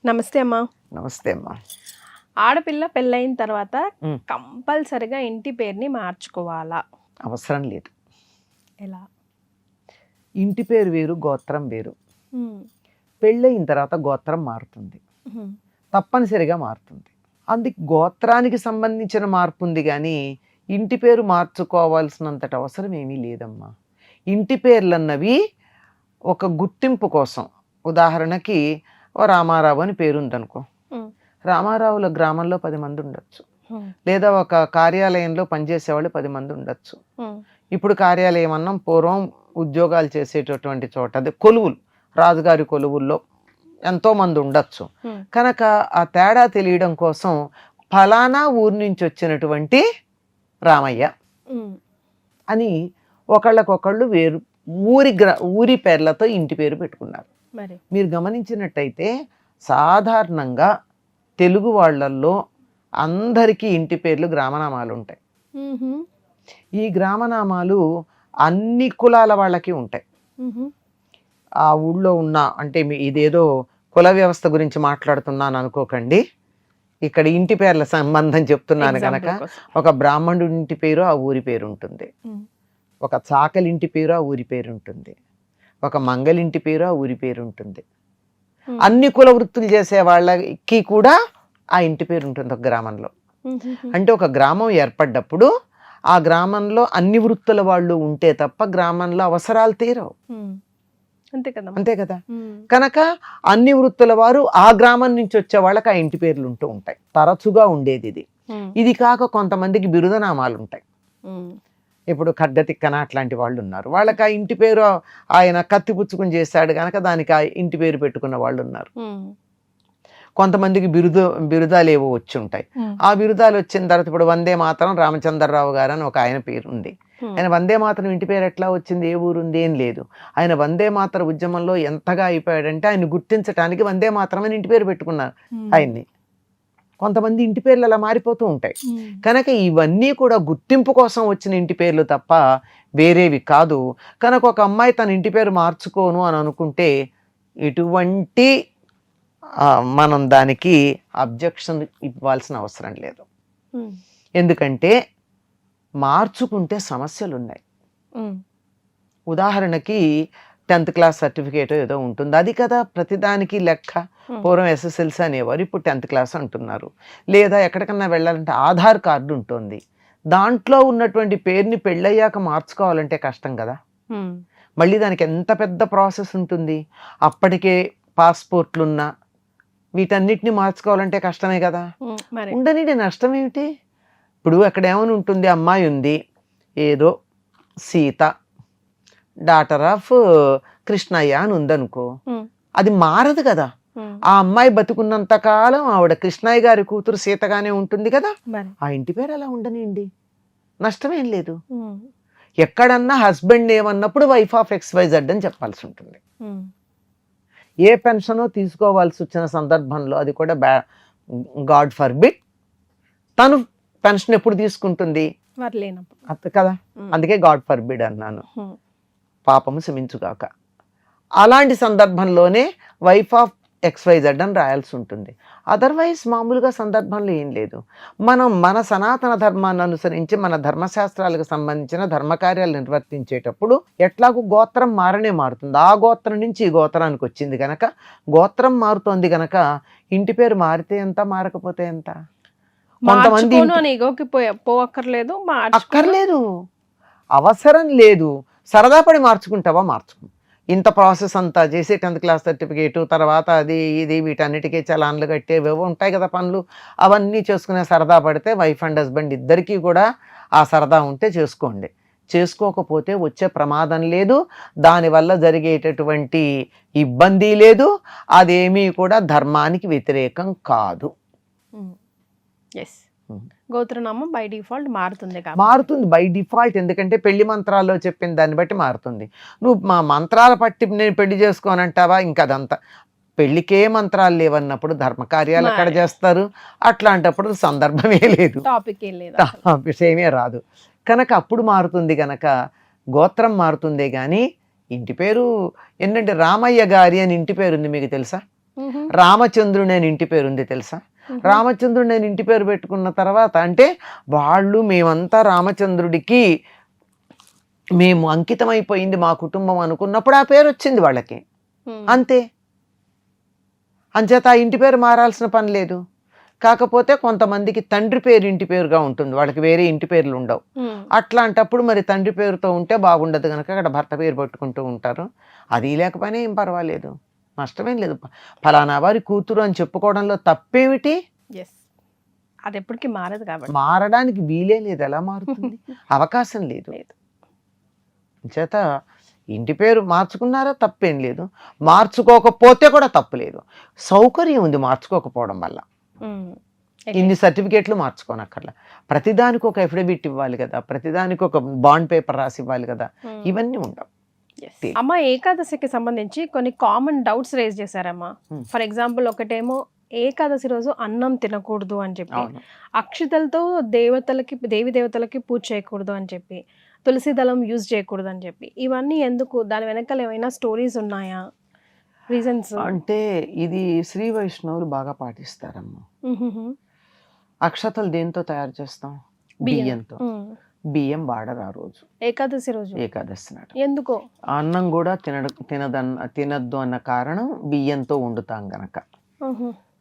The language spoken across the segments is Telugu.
నమస్తే అమ్మా. నమస్తే అమ్మా. ఆడపిల్ల పెళ్ళైన తర్వాత కంపల్సరిగా ఇంటి పేరుని మార్చుకోవాలా? అవసరం లేదు. ఎలా? ఇంటి పేరు వేరు, గోత్రం వేరు. పెళ్ళయిన తర్వాత గోత్రం మారుతుంది, తప్పనిసరిగా మారుతుంది. అందుకు గోత్రానికి సంబంధించిన మార్పు ఉంది కానీ ఇంటి పేరు మార్చుకోవాల్సినంతటి అవసరం ఏమీ లేదమ్మా. ఇంటి పేర్లు అన్నవి ఒక గుర్తింపు కోసం. ఉదాహరణకి ఓ రామారావు అని పేరు ఉందనుకో, రామారావుల గ్రామంలో 10 మంది ఉండొచ్చు, లేదా ఒక కార్యాలయంలో పనిచేసేవాళ్ళు 10 మంది ఉండొచ్చు. ఇప్పుడు కార్యాలయం అన్నం పూర్వం ఉద్యోగాలు చేసేటటువంటి చోట, అది కొలువులు, రాజుగారి కొలువుల్లో ఎంతో మంది ఉండొచ్చు. కనుక ఆ తేడా తెలియడం కోసం ఫలానా ఊరి నుంచి వచ్చినటువంటి రామయ్య అని ఒకళ్ళకొకళ్ళు వేరు ఊరి పేర్లతో ఇంటి పేరు పెట్టుకున్నారు. మీరు గమనించినట్టయితే సాధారణంగా తెలుగు వాళ్ళల్లో అందరికీ ఇంటి పేర్లు గ్రామనామాలు ఉంటాయి. ఈ గ్రామనామాలు అన్ని కులాల వాళ్ళకి ఉంటాయి. ఆ ఊళ్ళో ఉన్న, అంటే ఇదేదో కుల వ్యవస్థ గురించి మాట్లాడుతున్నాను అనుకోకండి, ఇక్కడ ఇంటి పేర్ల సంబంధం చెప్తున్నాను కనుక. ఒక బ్రాహ్మణుడి ఇంటి పేరు ఆ ఊరి పేరు ఉంటుంది, ఒక చాకలింటి పేరు ఆ ఊరి పేరు ఉంటుంది, ఒక మంగలింటి పేరు ఆ ఊరి పేరు ఉంటుంది. అన్ని కుల వృత్తులు చేసే వాళ్ళకి కూడా ఆ ఇంటి పేరు ఉంటుంది ఒక గ్రామంలో. అంటే ఒక గ్రామం ఏర్పడ్డప్పుడు ఆ గ్రామంలో అన్ని వృత్తుల వాళ్ళు ఉంటే తప్ప గ్రామంలో అవసరాలు తీరవు. అంతే కదా. కనుక అన్ని వృత్తుల వారు ఆ గ్రామం నుంచి వచ్చే వాళ్ళకి ఆ ఇంటి పేర్లు ఉంటూ ఉంటాయి. తరచుగా ఉండేది ఇది. ఇది కాక కొంతమందికి బిరుదనామాలు ఉంటాయి. ఇప్పుడు ఖడ్గతిక్కన అట్లాంటి వాళ్ళు ఉన్నారు, వాళ్ళకి ఆ ఇంటి పేరు ఆయన కత్తిపుచ్చుకుని చేశాడు కనుక దానికి ఆ ఇంటి పేరు పెట్టుకున్న వాళ్ళు ఉన్నారు. కొంతమందికి బిరుదాలు ఏవో వచ్చి ఉంటాయి. ఆ బిరుదాలు వచ్చిన తర్వాత ఇప్పుడు వందే మాతరం రామచంద్రరావు గారు అని ఒక ఆయన పేరు ఉంది. ఆయన వందే మాతరం ఇంటి పేరు ఎట్లా వచ్చింది, ఏ ఊరుంది, ఏం లేదు. ఆయన వందే మాతర ఉద్యమంలో ఎంతగా అయిపోయాడంటే ఆయన గుర్తించడానికి వందే మాతరం అని ఇంటి పేరు పెట్టుకున్నారు ఆయన్ని. కొంతమంది ఇంటి పేర్లు అలా మారిపోతూ ఉంటాయి. కనుక ఇవన్నీ కూడా గుర్తింపు కోసం వచ్చిన ఇంటి పేర్లు తప్ప వేరేవి కాదు. కనుక ఒక అమ్మాయి తన ఇంటి పేరు మార్చుకోను అని అనుకుంటే ఎటువంటి మనం దానికి అబ్జెక్షన్ ఇవ్వాల్సిన అవసరం లేదు. ఎందుకంటే మార్చుకుంటే సమస్యలు ఉన్నాయి. ఉదాహరణకి 10th క్లాస్ సర్టిఫికేట్ ఏదో ఉంటుంది, అది కదా ప్రతిదానికి లెక్క. పూర్వం SSLC అనేవారు, ఇప్పుడు 10th క్లాస్ అంటున్నారు. లేదా ఎక్కడికన్నా వెళ్ళాలంటే ఆధార్ కార్డు ఉంటుంది, దాంట్లో ఉన్నటువంటి పేరుని పెళ్ళయ్యాక మార్చుకోవాలంటే కష్టం కదా. మళ్ళీ దానికి ఎంత పెద్ద ప్రాసెస్ ఉంటుంది. అప్పటికే పాస్పోర్ట్లున్నా వీటన్నిటిని మార్చుకోవాలంటే కష్టమే కదా. ఉండని నష్టం ఏమిటి? ఇప్పుడు అక్కడ ఏమని ఉంటుంది, అమ్మాయి ఉంది ఏదో సీత డాటర్ ఆఫ్ కృష్ణయ్య అని ఉందనుకో, అది మారదు కదా. ఆ అమ్మాయి బతుకున్నంత కాలం ఆవిడ కృష్ణయ్య గారి కూతురు సీతగానే ఉంటుంది కదా. ఆ ఇంటి పేరు అలా ఉండనివ్వండి, నష్టమేం లేదు. ఎక్కడన్నా హస్బెండ్ ఏమన్నప్పుడు వైఫ్ ఆఫ్ XYZ అని చెప్పాల్సి ఉంటుంది. ఏ పెన్షనో తీసుకోవాల్సి వచ్చిన సందర్భంలో, అది కూడా గాడ్ ఫర్బిడ్, తను పెన్షన్ ఎప్పుడు తీసుకుంటుంది కదా. అందుకే గాడ్ ఫర్బిడ్ అన్నాను, పాపము క్షమించుగాక. అలాంటి సందర్భంలోనే వైఫ్ ఆఫ్ XYZ అని రాయాల్సి ఉంటుంది. అదర్వైజ్ మామూలుగా సందర్భంలో ఏం లేదు. మనం మన సనాతన ధర్మాన్ని అనుసరించి మన ధర్మశాస్త్రాలకు సంబంధించిన ధర్మకార్యాలు నిర్వర్తించేటప్పుడు ఎట్లాగూ గోత్రం మారనే మారుతుంది. ఆ గోత్రం నుంచి ఈ గోత్రానికి వచ్చింది కనుక గోత్రం మారుతోంది కనుక ఇంటి పేరు మారితే ఎంత, మారకపోతే ఎంత. కొంతమంది అక్కర్లేదు, అవసరం లేదు, సరదా పడి మార్చుకుంటావా మార్చుకో. ఇంత ప్రాసెస్ అంతా చేసి 10th క్లాస్ సర్టిఫికేటు తర్వాత అది ఇది వీటన్నిటికీ చలాన్లు కట్టేవేవో ఉంటాయి కదా పనులు, అవన్నీ చేసుకునే సరదా పడితే వైఫ్ అండ్ హస్బెండ్ ఇద్దరికీ కూడా ఆ సరదా ఉంటే చేసుకోండి. చేసుకోకపోతే వచ్చే ప్రమాదం లేదు, దానివల్ల జరిగేటటువంటి ఇబ్బంది లేదు, అదేమీ కూడా ధర్మానికి వ్యతిరేకం కాదు. గోత్రనామం బై డిఫాల్ట్ మారుతుంది బై డిఫాల్ట్. ఎందుకంటే పెళ్లి మంత్రాల్లో చెప్పిన దాన్ని బట్టి మారుతుంది. నువ్వు మా మంత్రాల పట్టి నేను పెళ్లి చేసుకోనంటావా, ఇంకా అదంతా పెళ్లికే మంత్రాలు లేవన్నప్పుడు ధర్మకార్యాలు ఎక్కడ చేస్తారు. అట్లాంటప్పుడు సందర్భమే లేదు, విషయమే రాదు. కనుక అప్పుడు మారుతుంది కనుక గోత్రం మారుతుందే కానీ ఇంటి పేరు ఏంటంటే రామయ్య గారి అని ఇంటి పేరు ఉంది, మీకు తెలుసా? మ్మ్. రామచంద్రుని అని ఇంటి పేరు ఉంది, తెలుసా? మ్మ్. రామచంద్రుని అని ఇంటి పేరు పెట్టుకున్న తర్వాత అంటే వాళ్ళు మేమంతా రామచంద్రుడికి మేము అంకితమైపోయింది మా కుటుంబం అనుకున్నప్పుడు ఆ పేరు వచ్చింది వాళ్ళకి, మ్మ్. అంతే. అంచేత ఆ ఇంటి పేరు మారాల్సిన పని లేదు. కాకపోతే కొంతమందికి తండ్రి పేరు ఇంటి పేరుగా ఉంటుంది, వాళ్ళకి వేరే ఇంటి పేర్లు ఉండవు. మ్మ్. అట్లాంటప్పుడు మరి తండ్రి పేరుతో ఉంటే బాగుండదు కనుక అక్కడ భర్త పేరు పెట్టుకుంటూ ఉంటారు. అది లేకపోయినా ఏం పర్వాలేదు, నష్టమేం లేదు. ఫలానా వారి కూతురు అని చెప్పుకోవడంలో తప్పేమిటి? Yes. అది ఎప్పటికీ మారదు కాబట్టి. మారడానికి వీలే లేదు, ఎలా మారుతుంది? అవకాశం లేదు. లేదు. చేత ఇంటి పేరు మార్చుకున్నారా తప్పేం లేదు, మార్చుకోకపోతే కూడా తప్పు లేదు. సౌకర్యం ఉంది మార్చుకోకపోవడం వల్ల. మ్మ్. ఇన్ని సర్టిఫికేట్లు మార్చుకోనక్కర్లా, ప్రతిదానికి ఒక ఎఫిడవిట్ ఇవ్వాలి కదా, ప్రతిదానికి ఒక బాండ్ పేపర్ రాసి ఇవ్వాలి కదా, మ్మ్. ఇవన్నీ ఉండవు. Yes. అమ్మ ఏకాదశికి సంబంధించి కొన్ని కామన్ డౌట్స్ రేజ్ చేశారమ్మా. Hmm. ఫర్ ఎగ్జాంపుల్ ఒకటేమో ఏకాదశి రోజు అన్నం తినకూడదు అని చెప్పి, అవును. అక్షితలతో దేవి దేవతలకి పూజ చేయకూడదు అని చెప్పి, తులసి దళం యూజ్ చేయకూడదు అని చెప్పి, ఇవన్నీ ఎందుకు? దాని వెనకాల ఏమైనా స్టోరీస్ ఉన్నాయా, రీజన్స్? అంటే ఇది శ్రీ వైష్ణవులు బాగా పాటిస్తారమ్మా. అక్షతలు దేంతో తయారు చేస్తాం? బియ్యంతో. బియ్యం వాడరు ఆ రోజు, ఏకాదశి రోజు. ఏకాదశి నాడు. ఎందుకో? అన్నం కూడా తినద్దు అన్న కారణం బియ్యంతో వండుతాం గనక.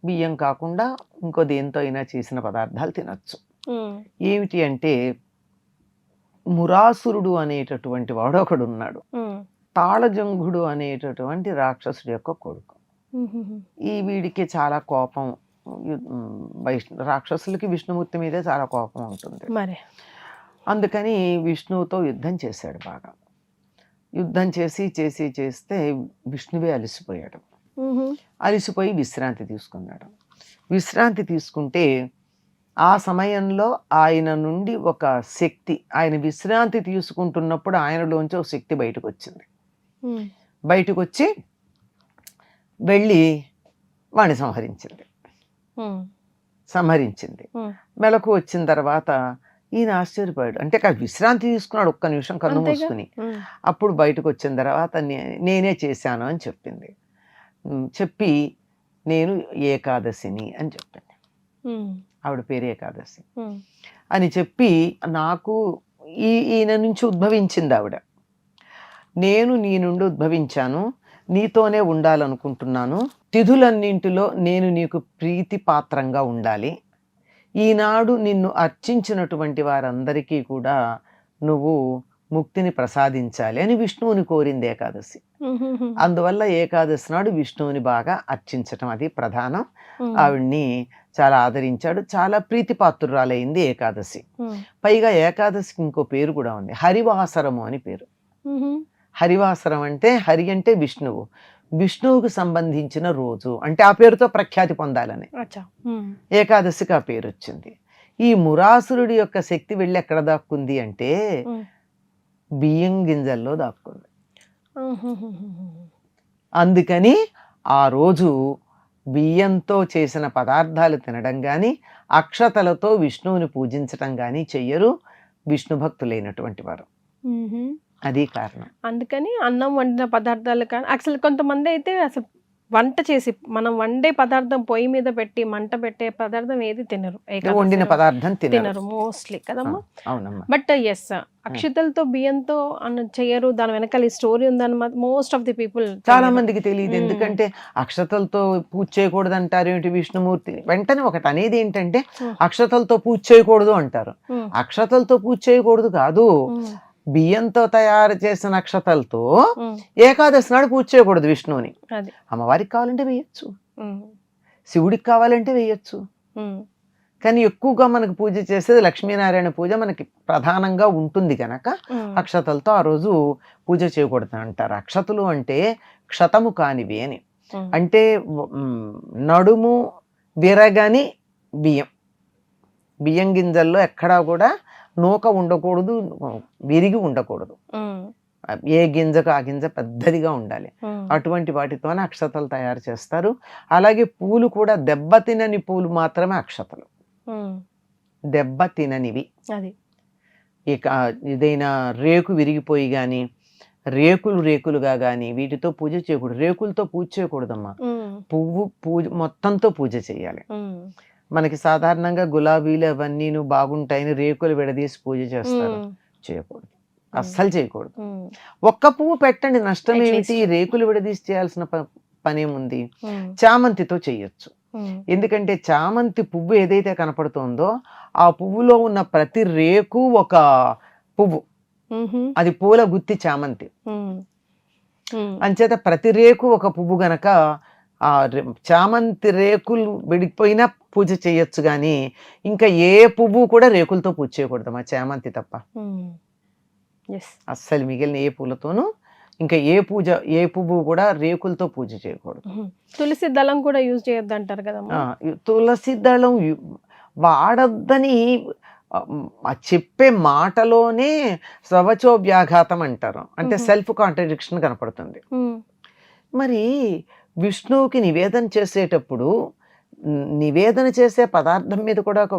బియ్యం కాకుండా ఇంకో దేంతో అయినా చేసిన పదార్థాలు తినచ్చు. ఏమిటి అంటే మురాసురుడు అనేటటువంటి వాడు ఒకడు ఉన్నాడు, తాళజంఘుడు అనేటటువంటి రాక్షసుడి యొక్క కొడుకు. ఈ వీడికి చాలా కోపం, రాక్షసులకి విష్ణుమూర్తి మీదే చాలా కోపం ఉంటుంది. మరి అందుకని విష్ణువుతో యుద్ధం చేశాడు బాగా. యుద్ధం చేస్తే విష్ణువే అలసిపోయాడు. అలసిపోయి విశ్రాంతి తీసుకున్నాడు. విశ్రాంతి తీసుకుంటే ఆ సమయంలో ఆయన నుండి ఒక శక్తి, ఆయన విశ్రాంతి తీసుకుంటున్నప్పుడు ఆయనలోంచి ఒక శక్తి బయటకు వచ్చింది. బయటకు వచ్చి వెళ్ళి వాడిని సంహరించింది. మెలకు వచ్చిన తర్వాత ఈయన ఆశ్చర్యపోయాడు. అంటే విశ్రాంతి తీసుకున్నాడు ఒక్క నిమిషం కన్ను మూసుకుని. అప్పుడు బయటకు వచ్చిన తర్వాత నేనే చేశాను అని చెప్పింది. చెప్పి నేను ఏకాదశిని అని చెప్పింది. ఆవిడ పేరు ఏకాదశి అని చెప్పి నాకు ఈయన నుంచి ఉద్భవించింది ఆవిడ. నేను నీ నుండి ఉద్భవించాను, నీతోనే ఉండాలనుకుంటున్నాను, తిథులన్నింటిలో నేను నీకు ప్రీతి పాత్రంగా ఉండాలి, ఈనాడు నిన్ను అర్చించినటువంటి వారందరికీ కూడా నువ్వు ముక్తిని ప్రసాదించాలి అని విష్ణువుని కోరింది ఏకాదశి. అందువల్ల ఏకాదశి నాడు విష్ణువుని బాగా అర్చించటం అది ప్రధానం. ఆవిడ్ని చాలా ఆదరించాడు, చాలా ప్రీతిపాత్రురాలైంది ఏకాదశి. పైగా ఏకాదశికి ఇంకో పేరు కూడా ఉంది, హరివాసరము అని పేరు. హరివాసరం అంటే హరి అంటే విష్ణువు, విష్ణువుకు సంబంధించిన రోజు అంటే ఆ పేరుతో ప్రఖ్యాతి పొందాలని ఏకాదశికి ఆ పేరు వచ్చింది. ఈ మురాసురుడి యొక్క శక్తి వెళ్ళి ఎక్కడ దాక్కుంది అంటే బియ్యం గింజల్లో దాక్కుంది. అందుకని ఆ రోజు బియ్యంతో చేసిన పదార్థాలు తినడం కానీ అక్షతలతో విష్ణువుని పూజించటం కానీ చెయ్యరు విష్ణు భక్తులైనటువంటి వారు. అది కారణం. అందుకని అన్నం వండిన పదార్థాలు కానీ అసలు కొంతమంది అయితే అసలు వంట చేసి మనం వండే పదార్థం పొయ్యి మీద పెట్టి మంట పెట్టే పదార్థం ఏది తినరు, వండిన పదార్థం తినరు మోస్ట్లీ కదమ్మా. అవునమ్మా. బట్ ఎస్ అక్షతలతో బియ్యంతో చెయ్యరు, దాని వెనకాల స్టోరీ ఉందని మోస్ట్ ఆఫ్ ది పీపుల్ చాలా మందికి తెలియదు. ఎందుకంటే అక్షతలతో పూజ చేయకూడదు అంటారు ఏమిటి విష్ణుమూర్తి. వెంటనే ఒకటి అనేది ఏంటంటే అక్షతలతో పూజ చేయకూడదు అంటారు. అక్షతలతో పూజ చేయకూడదు కాదు, బియ్యంతో తయారు చేసిన అక్షతలతో ఏకాదశి నాడు పూజ చేయకూడదు విష్ణువుని. అమ్మవారికి కావాలంటే వేయచ్చు, శివుడికి కావాలంటే వేయచ్చు, కానీ ఎక్కువగా మనకు పూజ చేసేది లక్ష్మీనారాయణ పూజ మనకి ప్రధానంగా ఉంటుంది కనుక అక్షతలతో ఆ రోజు పూజ చేయకూడదు అంటారు. అక్షతలు అంటే క్షతము కానివి అని, అంటే నడుము విరగని బియ్యం గింజల్లో ఎక్కడా కూడా నూక ఉండకూడదు, విరిగి ఉండకూడదు. ఏ గింజకు ఆ గింజ పెద్దదిగా ఉండాలి. అటువంటి వాటితోనే అక్షతలు తయారు చేస్తారు. అలాగే పూలు కూడా దెబ్బ తినని పూలు మాత్రమే అక్షతలు, దెబ్బ తిననివి. ఇక ఏదైనా రేకు విరిగిపోయి కానీ రేకులుగా కానీ వీటితో పూజ చేయకూడదు. రేకులతో పూజ చేయకూడదమ్మా. పూజ మొత్తంతో పూజ చేయాలి. మనకి సాధారణంగా గులాబీలు అవన్నీ బాగుంటాయని రేకులు విడదీసి పూజ చేస్తారు. చేయకూడదు, అస్సలు చేయకూడదు. ఒక్క పువ్వు పెట్టండి, నష్టం ఏమిటి? రేకులు విడదీసి చేయాల్సిన పనేముంది? చామంతితో చెయ్యొచ్చు. ఎందుకంటే చామంతి పువ్వు ఏదైతే కనపడుతుందో ఆ పువ్వులో ఉన్న ప్రతి రేకు ఒక పువ్వు, అది పూల గుత్తి చామంతి. అంచేత ప్రతి రేకు ఒక పువ్వు గనక ఆ చామంతి రేకులు విడిపోయినా పూజ చేయొచ్చు, కానీ ఇంకా ఏ పువ్వు కూడా రేకులతో పూజ చేయకూడదు మా చామంతి తప్ప. అస్సలు మిగిలిన ఏ పూలతోనూ ఇంకా ఏ పువ్వు కూడా రేకులతో పూజ చేయకూడదు. తులసి దళం కూడా యూజ్ చేయొద్దు అంటారు కదా. తులసి దళం వాడొద్దని చెప్పే మాటలోనే స్వవచోవ్యాఘాతం అంటారు, అంటే సెల్ఫ్ కాంట్రడిక్షన్ కనపడుతుంది. మరి విష్ణువుకి నివేదన చేసేటప్పుడు నివేదన చేసే పదార్థం మీద కూడా ఒక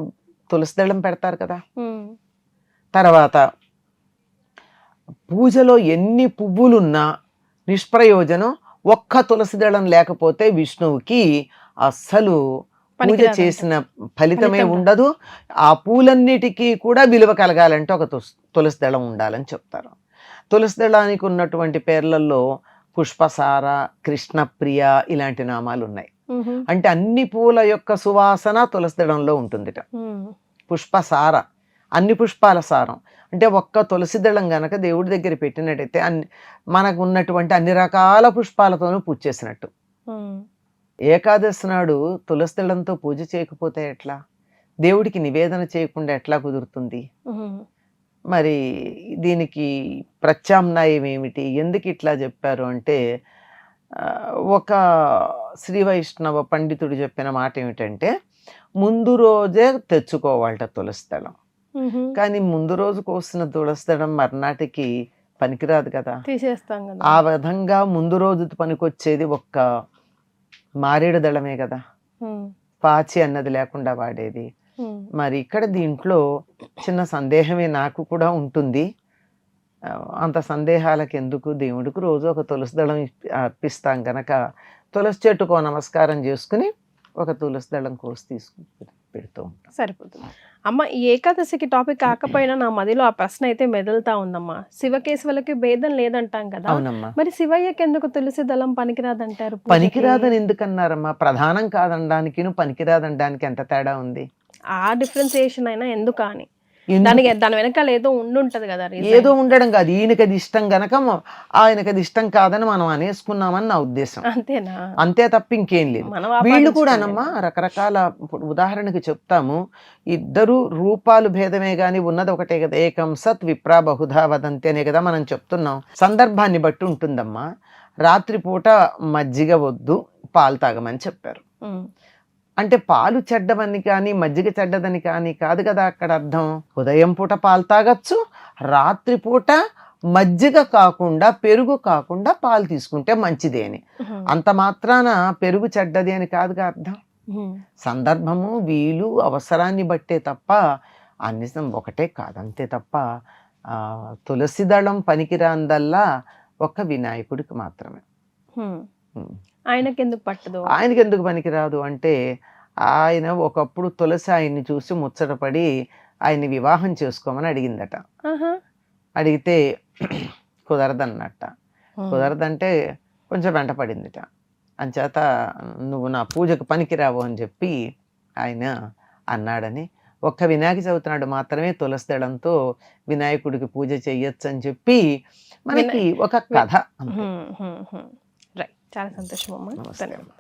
తులసి దళం పెడతారు కదా. తర్వాత పూజలో ఎన్ని పువ్వులున్నా నిష్ప్రయోజనం, ఒక్క తులసి దళం లేకపోతే విష్ణువుకి అస్సలు పూజ చేసిన ఫలితమే ఉండదు. ఆ పూలన్నిటికీ కూడా విలువ కలగాలంటే ఒక తులసి దళం ఉండాలని చెప్తారు. తులసి దళానికి ఉన్నటువంటి పేర్లలో పుష్పసార, కృష్ణప్రియ ఇలాంటి నామాలు ఉన్నాయి. అంటే అన్ని పూల యొక్క సువాసన తులసి దళంలో ఉంటుందిట. పుష్పసార అన్ని పుష్పాల సారం, అంటే ఒక్క తులసి దళం గనక దేవుడి దగ్గర పెట్టినట్టయితే మనకు ఉన్నటువంటి అన్ని రకాల పుష్పాలతోనూ పూజ చేసినట్టు. ఏకాదశి నాడు తులసి దళంతో పూజ చేయకపోతే ఎట్లా? దేవుడికి నివేదన చేయకుండా ఎట్లా కుదురుతుంది? మరి దీనికి ప్రత్యామ్నాయం ఏమిటి? ఎందుకు ఇట్లా చెప్పారు అంటే, ఒక శ్రీ వైష్ణవ పండితుడు చెప్పిన మాట ఏమిటంటే, ముందు రోజే తెచ్చుకోవాలట తులసి దళం. కానీ ముందు రోజు కోసిన తులసి దళం మర్నాటికి పనికిరాదు కదా, తీసేస్తాం కదా. ఆ విధంగా ముందు రోజు పనికొచ్చేది ఒక్క మారేడు దళమే కదా, పాచి అన్నది లేకుండా వాడేది. మరి ఇక్కడ దీంట్లో చిన్న సందేహమే నాకు కూడా ఉంటుంది. అంత సందేహాలకు ఎందుకు? దేవుడికి రోజు ఒక తులసి దళం అర్పిస్తాం కనుక తులసి చెట్టుకో నమస్కారం చేసుకుని ఒక తులసి దళం కోసి తీసుకుని పెడుతూ ఉంటాం, సరిపోతుంది. అమ్మ, ఈ ఏకాదశికి టాపిక్ కాకపోయినా నా మదిలో ఆ ప్రశ్న అయితే మెదులుతా ఉందమ్మా. శివకేశవులకి భేదం లేదంటాం కదా. అవునమ్మా. మరి శివయ్యకి ఎందుకు తులసి దళం పనికిరాదంటారు? పనికిరాదని ఎందుకన్నారమ్మా? ప్రధానం కాదనడానికి పనికిరాదనడానికి ఎంత తేడా ఉంది? ఆ డిఫరెన్సియేషన్ అయినా ఎందుకు అని దాని వెనకాల ఏదో ఉండుంటది కదా. ఏదో ఉండడం కాదు, ఈయనకి అది ఇష్టం గనక ఆయనకి అది ఇష్టం కాదని మనం అనేసుకున్నామని నా ఉద్దేశం. అంతేనా? అంతే తప్ప ఇంకేం లేదు. వీళ్ళు కూడానమ్మా రకరకాల, ఉదాహరణకి చెప్తాము, ఇద్దరు రూపాలు భేదమే గాని ఉన్నది ఒకటే కదా. ఏకం సత్ విప్రా బహుధా వదంతి అనే కదా మనం చెప్తున్నాం. సందర్భాన్ని బట్టి ఉంటుందమ్మా. రాత్రిపూట మజ్జిగ వద్దు, పాలు తాగమని చెప్పారు. అంటే పాలు చెడ్డవని కానీ మజ్జిగ చెడ్డదని కానీ కాదు కదా అక్కడ అర్థం. ఉదయం పూట పాలు తాగొచ్చు, రాత్రిపూట మజ్జిగ కాకుండా పెరుగు కాకుండా పాలు తీసుకుంటే మంచిది అని. అంత మాత్రాన పెరుగు చెడ్డది అని కాదుగా అర్థం. సందర్భము, వీలు, అవసరాన్ని బట్టే తప్ప అన్ని ఒకటే కాదు, అంతే తప్ప తులసి దళం పనికిరాందల్లా ఒక్క వినాయకుడికి మాత్రమే. ఆయనకెందుకు పట్టదు? ఆయనకెందుకు పనికిరాదు అంటే, ఆయన ఒకప్పుడు తులసి ఆయన్ని చూసి ముచ్చటపడి ఆయన్ని వివాహం చేసుకోమని అడిగిందట. అడిగితే కుదరదన్నట్ట. కుదరదంటే కొంచెం వెంట పడిందిట. అంచేత నువ్వు నా పూజకు పనికిరావు అని చెప్పి ఆయన అన్నాడని. ఒక్క వినాయక చవితి నాడు మాత్రమే తులసి దళంతో వినాయకుడికి పూజ చెయ్యొచ్చు అని చెప్పి మనకి ఒక కథ. చాలా సంతోషం అమ్మా. ధన్యవాదాలు.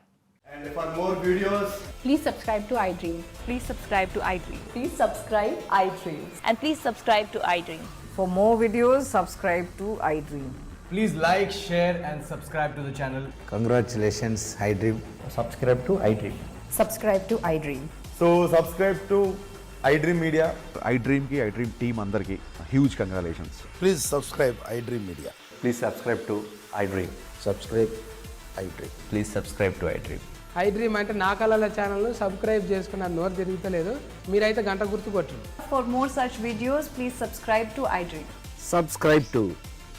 And for more videos, please subscribe to iDream. Please subscribe to iDream. Please subscribe iDream. And please subscribe to iDream. For more videos, subscribe to iDream. please like, share and subscribe to the channel. Congratulations, iDream. Subscribe to iDream. Subscribe to iDream. So subscribe to iDream Media. iDream ki iDream team andarki huge congratulations. Please subscribe iDream Media. Please subscribe to iDream. Subscribe iDream. Please subscribe to iDream. iDream అంటే నా కళల ఛానల్ సబ్స్క్రైబ్ చేసుకున్న నోరు తిరుగుతలేదు, మీరైతే గంట గుర్తు కొట్టండి. For more such videos, please subscribe to iDream. Subscribe to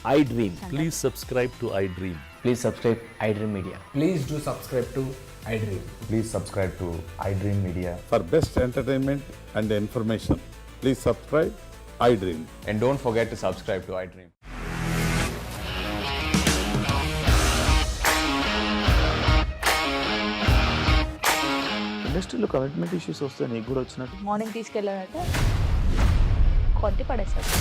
iDream. Please subscribe to iDream. Please subscribe iDream Media. Please do subscribe to iDream. Please subscribe to iDream Media. For best entertainment and information, please subscribe iDream. And don't forget to subscribe to iDream. ఇండస్ట్రీలో కమిట్మెంట్ ఇష్యూస్ వస్తే నీకు కూడా వచ్చినట్టు మార్నింగ్ తీసుకెళ్ళాడంటే కొట్టి పడేస్తాడు.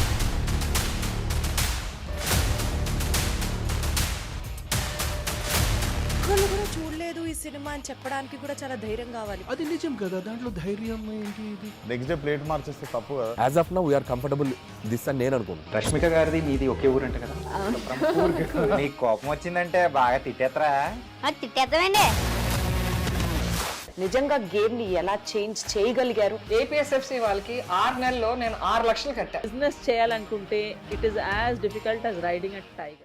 చూడలేదు ఈ సినిమా అని చెప్పడానికి కూడా చాలా ధైర్యం కావాలి. అది నిజం కదా, దాంట్లో ధైర్యం ఏంటి ఇది? నెక్స్ట్ డే ప్లేట్ మార్చేస్తే తప్పు కదా. As of now we're comfortable this అని నేను అనుకుంటున్నాను. రష్మిక గారిది మీది ఒకే ఊరంట కదా. నీకు కోపం వచ్చిందంటే బాగా తిట్టేత్తరా? తిట్టేద్దామండి. నిజంగా గేమ్ ని ఎలా చేంజ్ చేయగలిగారు? ఏపీఎస్ఎఫ్సి వాళ్ళకి 6 నెలల్లో నేను 6 లక్షలు కట్టా. బిజినెస్ చేయాలనుకుంటే it is as difficult as riding a tiger.